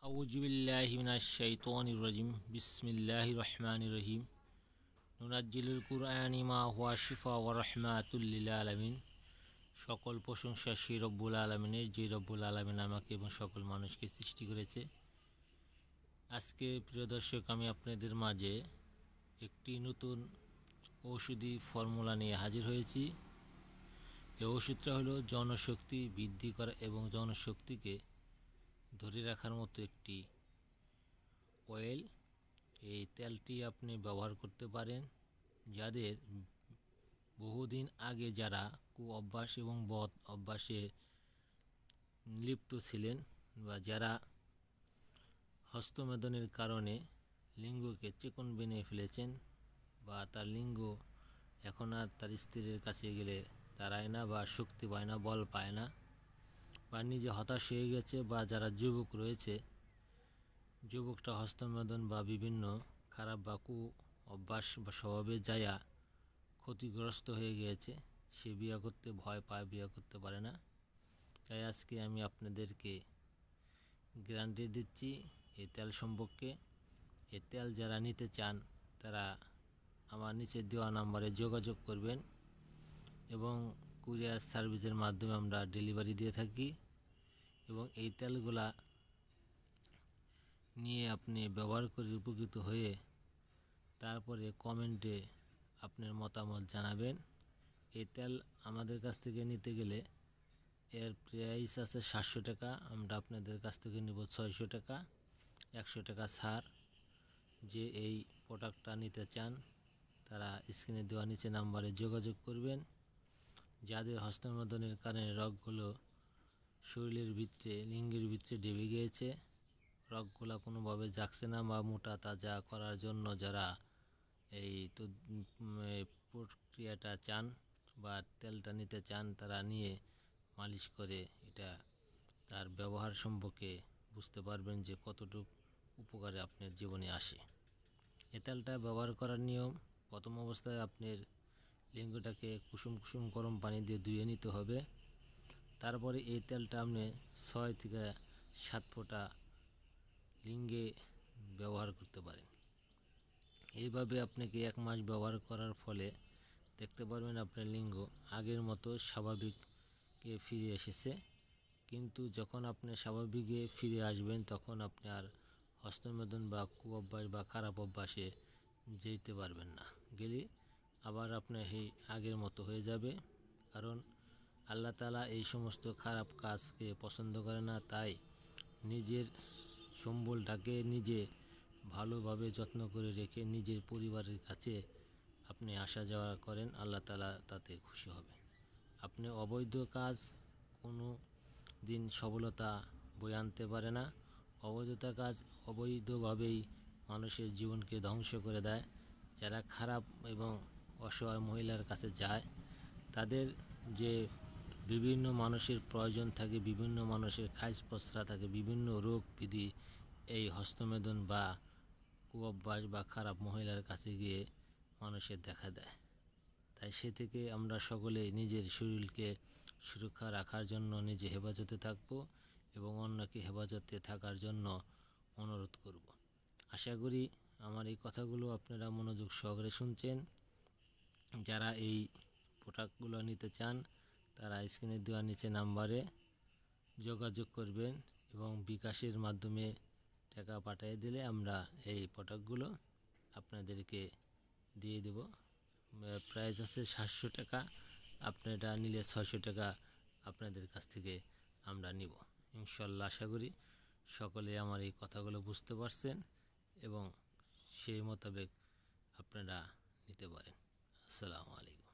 আউযুবিল্লাহি মিনাশ শাইতানির রাজিম বিসমিল্লাহির রহমানির রহিম নুনাজ্জিলুল কুরআনি মা হুয়া শিফা ওয়া রাহমাতুল লিল আলামিন। সকল প্রশংসা সেই রব্বুল আলামিনের, যে রব্বুল আলামিন আমাকে এবং সকল মানুষকে সৃষ্টি করেছে। আজকে প্রিয় দর্শক, আমি আপনাদের মাঝে একটি নতুন ঔষধি ফর্মুলা নিয়ে হাজির হয়েছি। এই ওষুধটা হলো জনশক্তি বৃদ্ধি করা এবং জনশক্তিকে ধরে রাখার মতো একটি অয়েল। এই তেলটি আপনি ব্যবহার করতে পারেন যাদের বহুদিন আগে যারা কুঅভ্যাস এবং বদ অভ্যাসে লিপ্ত ছিলেন, বা যারা হস্তমেদনের কারণে লিঙ্গকে চিকন বেনে ফেলেছেন, বা তার লিঙ্গ এখন আর তার স্ত্রীর কাছে গেলে দাঁড়ায় না, বা শক্তি পায় না, বল পায় না, বা নিজে হতাশ হয়ে গেছে, বা যারা যুবক রয়েছে, যুবকটা হস্তমেদন বা বিভিন্ন খারাপ বা কু অভ্যাস বা স্বভাবে যায়া ক্ষতিগ্রস্ত হয়ে গিয়েছে, সে বিয়ে করতে ভয় পায়, বিয়ে করতে পারে না। তাই আজকে আমি আপনাদেরকে গ্যারান্টি দিচ্ছি এই তেল সম্পর্কে। এই তেল যারা নিতে চান তারা আমার নিচে দেওয়া নাম্বারে যোগাযোগ করবেন, এবং কুরিয়ার সার্ভিসের মাধ্যমে আমরা ডেলিভারি দিয়ে থাকি। এবং এই তেলগুলা নিয়ে আপনি ব্যবহার করে উপকৃত হয়ে তারপরে কমেন্টে আপনার মতামত জানাবেন। এই তেল আমাদের কাছ থেকে নিতে গেলে এর প্রাইস আছে 700 টাকা, আমরা আপনাদের কাছ থেকে নেব 600 টাকা, 100 টাকা ছাড়। যে এই প্রোডাক্টটা নিতে চান তারা স্ক্রিনে দেওয়া নিচে নাম্বারে যোগাযোগ করবেন। যাদের হস্তমোদনের কারণে রগগুলো শরীরের ভিতরে, লিঙ্গের ভিতরে ডেবে গিয়েছে, রগগুলা কোনোভাবে জাগছে না, বা মোটা তাজা করার জন্য যারা এই প্রক্রিয়াটা চান বা তেলটা নিতে চান, তারা নিয়ে মালিশ করে এটা তার ব্যবহার সম্পর্কে বুঝতে পারবেন যে কতটুকু উপকারে আপনার জীবনে আসে। এ তেলটা ব্যবহার করার নিয়ম: প্রথম অবস্থায় আপনার লিঙ্গটাকে কুসুম কুসুম গরম পানি দিয়ে ধুয়ে নিতে হবে। তারপরে এই তেলটা আপনি 6 থেকে 7 ফোঁটা লিঙ্গে ব্যবহার করতে পারেন। এইভাবে আপনাকে 1 মাস ব্যবহার করার ফলে দেখতে পারবেন আপনার লিঙ্গ আগের মতো স্বাভাবিকে ফিরে এসেছে। কিন্তু যখন আপনি স্বাভাবিকে ফিরে আসবেন তখন আপনি আর হস্তমেদন বা কুঅভ্যাস বা খারাপ অভ্যাসে যেতে পারবেন না। গেলে আবার আপনার সেই আগের মতো হয়ে যাবে। কারণ আল্লাহ তাআলা এই সমস্ত খারাপ কাজকে পছন্দ করে না। তাই নিজের সম্বলটাকে নিজে ভালোভাবে যত্ন করে রেখে নিজের পরিবারের কাছে আপনি আসা যাওয়া করেন, আল্লাহ তাআলা তাতে খুশি হবে। আপনি অবৈধ কাজ কোনো দিন সফলতা বয়ে আনতে পারে না। অবৈধতা কাজ অবৈধভাবেই মানুষের জীবনকে ধ্বংস করে দেয়। যারা খারাপ এবং অসহায় মহিলার কাছে যায়, তাদের যে বিভিন্ন মানুষের প্রয়োজন থাকে, বিভিন্ন মানুষের খাইজ পসরা থাকে, বিভিন্ন রোগ বিধি এই হস্তমেদন বা কুঅভ্যাস বা খারাপ মহিলার কাছে গিয়ে মানুষের দেখা দেয়। তাই সে থেকে আমরা সকলেই নিজের শরীরকে সুরক্ষা রাখার জন্য নিজে হেফাজতে থাকব এবং অন্যকে হেফাজতে থাকার জন্য অনুরোধ করব। আশা করি আমার এই কথাগুলো আপনারা মনোযোগ সহকারে শুনছেন। যারা এই প্রোডাক্টগুলো নিতে চান তারা স্ক্রিনে দেওয়া নিচে নাম্বারে যোগাযোগ করবেন, এবং বিকাশের মাধ্যমে টাকা পাঠিয়ে দিলে আমরা এই প্রোডাক্টগুলো আপনাদেরকে দিয়ে দেব। প্রাইস আছে 700 টাকা, আপনারা নিলে 600 টাকা আপনাদের কাছ থেকে আমরা নিব ইনশাল্লাহ। আশা করি সকলে আমার এই কথাগুলো বুঝতে পারছেন এবং সেই মোতাবেক আপনারা নিতে পারেন। আসসালামু আলাইকুম।